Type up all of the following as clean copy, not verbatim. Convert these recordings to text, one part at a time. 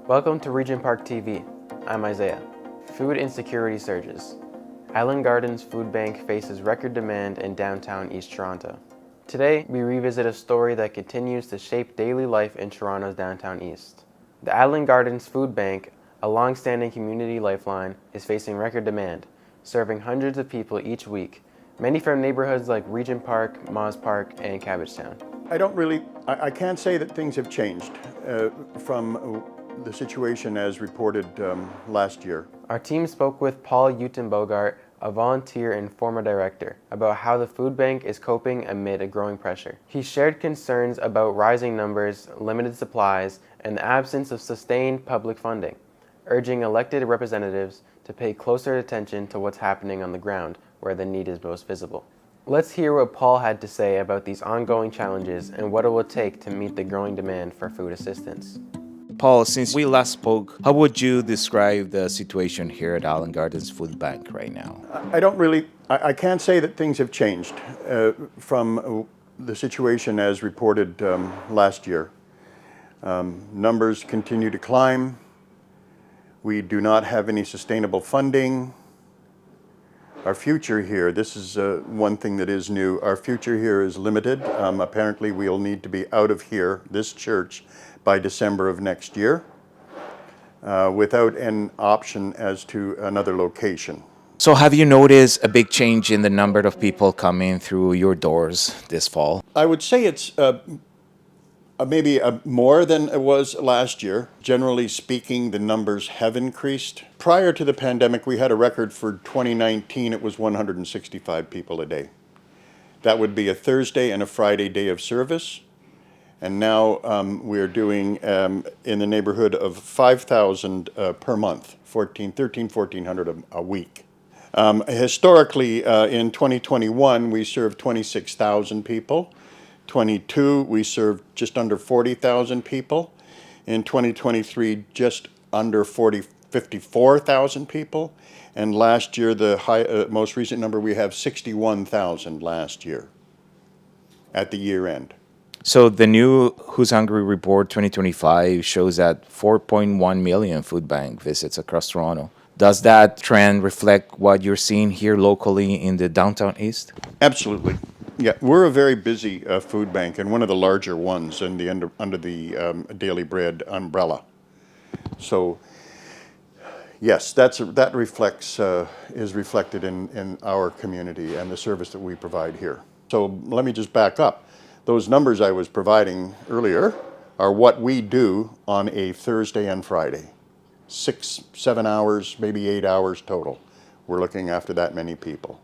Welcome to Regent Park TV. I'm Isaiah. Food insecurity surges. Allan Gardens Food Bank faces record demand in downtown East Toronto. Today, we revisit a story that continues to shape daily life in Toronto's downtown East. The Allan Gardens Food Bank, a long-standing community lifeline, is facing record demand, serving hundreds of people each week, many from neighborhoods like Regent Park, Moss Park, and Cabbagetown. I can't say that things have changed from the situation as reported last year. Our team spoke with Paul Uytenbogart, a volunteer and former director, about how the food bank is coping amid a growing pressure. He shared concerns about rising numbers, limited supplies, and the absence of sustained public funding, urging elected representatives to pay closer attention to what's happening on the ground where the need is most visible. Let's hear what Paul had to say about these ongoing challenges and what it will take to meet the growing demand for food assistance. Paul, since we last spoke, how would you describe the situation here at Allan Gardens Food Bank right now? I can't say that things have changed from the situation as reported last year. Numbers continue to climb. We do not have any sustainable funding. Our future here, this is one thing that is new, our future here is limited. Apparently we'll need to be out of here, this church, by December of next year, without an option as to another location. So have you noticed a big change in the number of people coming through your doors this fall? I would say it's maybe more than it was last year. Generally speaking, the numbers have increased. Prior to the pandemic, we had a record for 2019. It was 165 people a day. That would be a Thursday and a Friday day of service. And now we're doing in the neighborhood of 5,000 per month, 1,400 a week. Historically, in 2021, we served 26,000 people. 22, we served just under 40,000 people. In 2023, just under 54,000 people. And last year, the most recent number, we have 61,000 last year at the year end. So the new Who's Hungry report 2025 shows that 4.1 million food bank visits across Toronto. Does that trend reflect what you're seeing here locally in the downtown East? Absolutely. Yeah, we're a very busy food bank and one of the larger ones in the under the Daily Bread umbrella. So, yes, that reflects is reflected in our community and the service that we provide here. So let me just back up. Those numbers I was providing earlier are what we do on a Thursday and Friday. 6, 7 hours, maybe 8 hours total. We're looking after that many people.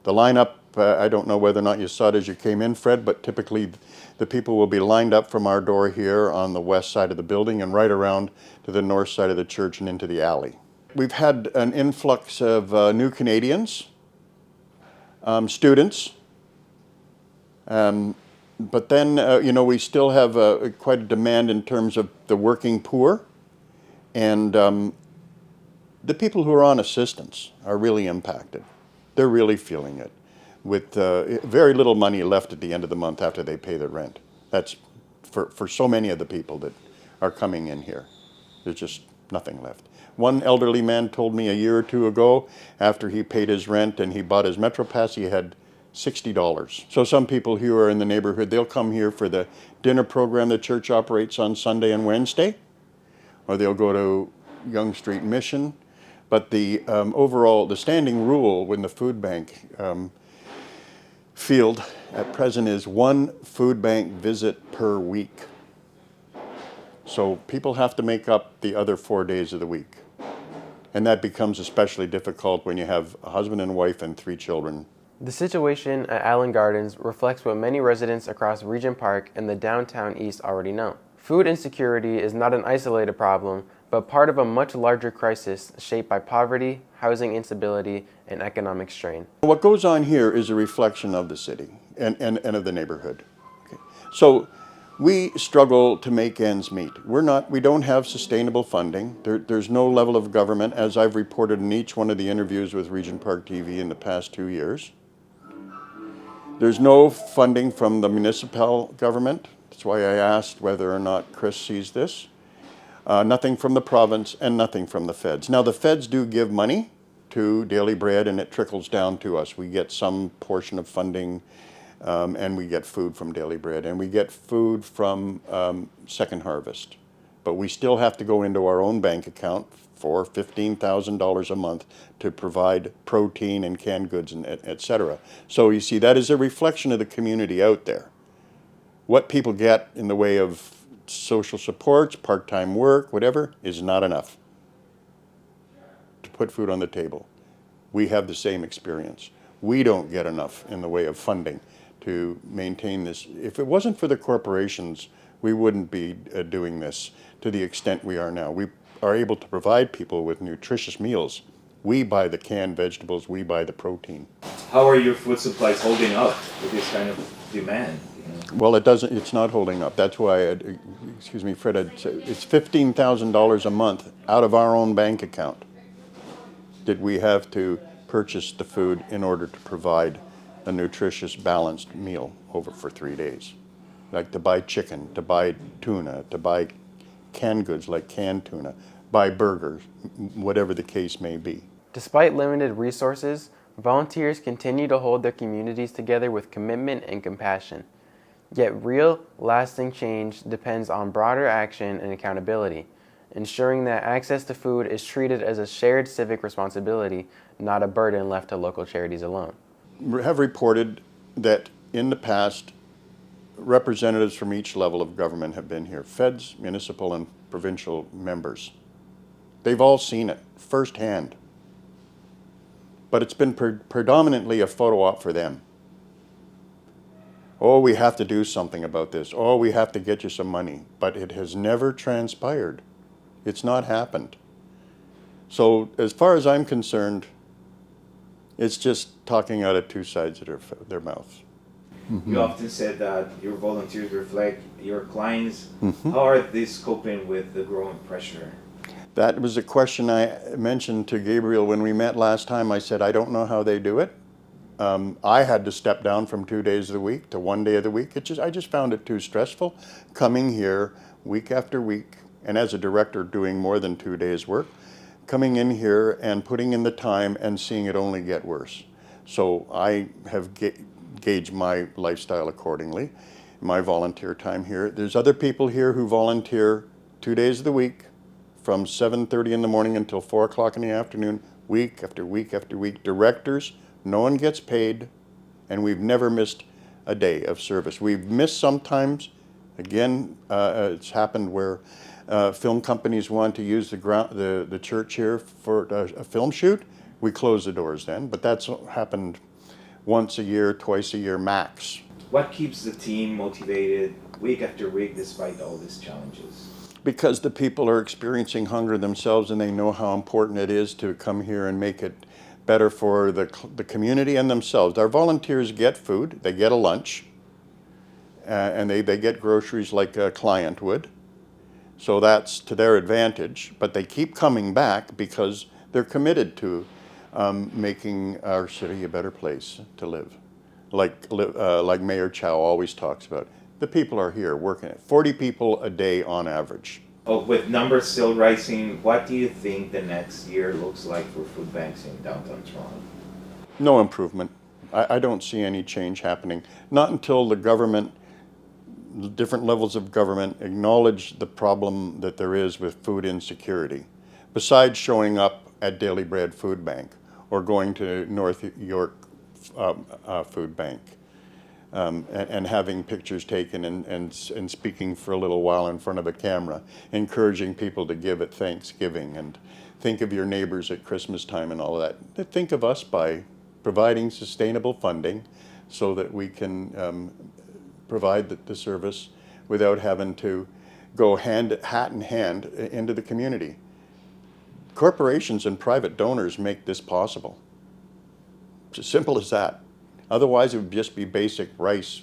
The lineup, I don't know whether or not you saw it as you came in, Fred, but typically the people will be lined up from our door here on the west side of the building and right around to the north side of the church and into the alley. We've had an influx of new Canadians, students, but then, we still have quite a demand in terms of the working poor, and the people who are on assistance are really impacted. They're really feeling it, with very little money left at the end of the month after they pay their rent. That's for so many of the people that are coming in here. There's just nothing left. One elderly man told me a year or two ago, after he paid his rent and he bought his Metro Pass, he had $60. So some people who are in the neighborhood, they'll come here for the dinner program the church operates on Sunday and Wednesday, or they'll go to Yonge Street Mission. But the overall, the standing rule in the food bank field at present is 1 food bank visit per week. So people have to make up the other 4 days of the week. And that becomes especially difficult when you have a husband and wife and 3 children. The situation at Allan Gardens reflects what many residents across Regent Park and the downtown East already know. Food insecurity is not an isolated problem, but part of a much larger crisis shaped by poverty, housing instability, and economic strain. What goes on here is a reflection of the city and of the neighborhood. Okay. So we struggle to make ends meet. We don't have sustainable funding. There's no level of government, as I've reported in each one of the interviews with Regent Park TV in the past 2 years. There's no funding from the municipal government. That's why I asked whether or not Chris sees this. Nothing from the province and nothing from the feds. Now the feds do give money to Daily Bread and it trickles down to us. We get some portion of funding and we get food from Daily Bread and we get food from Second Harvest. But we still have to go into our own bank account for $15,000 a month to provide protein and canned goods and et cetera. So you see, that is a reflection of the community out there. What people get in the way of social supports, part-time work, whatever, is not enough to put food on the table. We have the same experience. We don't get enough in the way of funding to maintain this. If it wasn't for the corporations, we wouldn't be doing this to the extent we are now. We are able to provide people with nutritious meals. We buy the canned vegetables, we buy the protein. How are your food supplies holding up with this kind of demand? Well, it's not holding up. That's why, excuse me, Fred, it's $15,000 a month out of our own bank account that we have to purchase the food in order to provide a nutritious, balanced meal over for 3 days. Like to buy chicken, to buy tuna, to buy canned goods like canned tuna, buy burgers, whatever the case may be. Despite limited resources, volunteers continue to hold their communities together with commitment and compassion. Yet real, lasting change depends on broader action and accountability, ensuring that access to food is treated as a shared civic responsibility, not a burden left to local charities alone. We have reported that in the past, representatives from each level of government have been here, feds, municipal, and provincial members. They've all seen it firsthand. But it's been predominantly a photo op for them. Oh, we have to do something about this. Oh, we have to get you some money. But it has never transpired. It's not happened. So as far as I'm concerned, it's just talking out of two sides of their mouths. Mm-hmm. You often said that your volunteers reflect your clients. Mm-hmm. How are they coping with the growing pressure? That was a question I mentioned to Gabriel when we met last time. I said, I don't know how they do it. I had to step down from 2 days of the week to 1 day of the week. I just found it too stressful coming here week after week, and as a director doing more than 2 days work, coming in here and putting in the time and seeing it only get worse. So I have gauged my lifestyle accordingly, my volunteer time here. There's other people here who volunteer 2 days of the week from 7:30 in the morning until 4 o'clock in the afternoon, week after week after week. Directors, no one gets paid, and we've never missed a day of service. We've missed sometimes. Again, it's happened where film companies want to use the church here for a film shoot. We close the doors then, but that's happened once a year, twice a year max. What keeps the team motivated week after week despite all these challenges? Because the people are experiencing hunger themselves and they know how important it is to come here and make it better for the community and themselves. Our volunteers get food, they get a lunch, and they get groceries like a client would. So that's to their advantage, but they keep coming back because they're committed to making our city a better place to live. Like Mayor Chow always talks about. The people are here working at 40 people a day on average. Oh, with numbers still rising, what do you think the next year looks like for food banks in downtown Toronto? No improvement. I don't see any change happening. Not until the government, different levels of government, acknowledge the problem that there is with food insecurity. Besides showing up at Daily Bread Food Bank or going to North York Food Bank. And having pictures taken and speaking for a little while in front of a camera, encouraging people to give at Thanksgiving and think of your neighbors at Christmas time and all of that. Think of us by providing sustainable funding so that we can provide the service without having to go hat in hand into the community. Corporations and private donors make this possible. It's as simple as that. Otherwise, it would just be basic rice,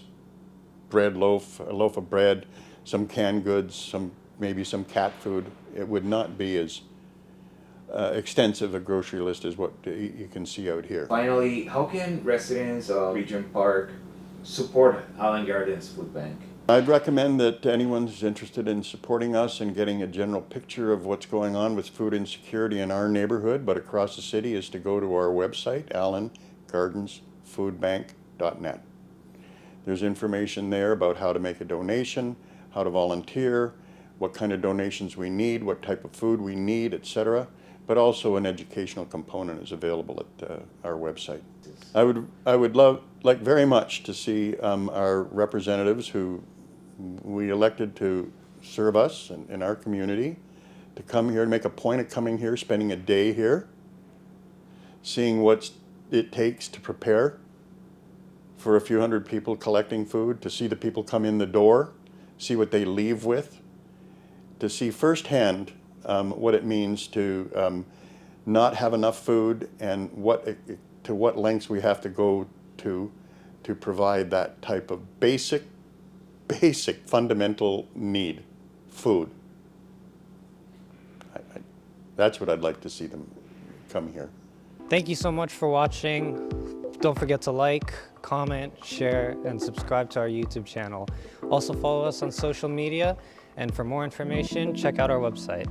bread loaf, a loaf of bread, some canned goods, maybe some cat food. It would not be as extensive a grocery list as what you can see out here. Finally, how can residents of Regent Park support Allan Gardens Food Bank? I'd recommend that anyone who's interested in supporting us and getting a general picture of what's going on with food insecurity in our neighborhood, but across the city, is to go to our website, allangardensfoodbank.net. There's information there about how to make a donation, how to volunteer, what kind of donations we need, what type of food we need, etc. But also an educational component is available at our website. I would like very much to see our representatives who we elected to serve us in our community to come here and make a point of coming here, spending a day here, seeing what it takes to prepare for a few hundred people collecting food, to see the people come in the door, see what they leave with, to see firsthand what it means to not have enough food and to what lengths we have to go to provide that type of basic fundamental need, food. That's what I'd like to see them come here. Thank you so much for watching. Don't forget to like, comment, share, and subscribe to our YouTube channel. Also follow us on social media, and for more information, check out our website.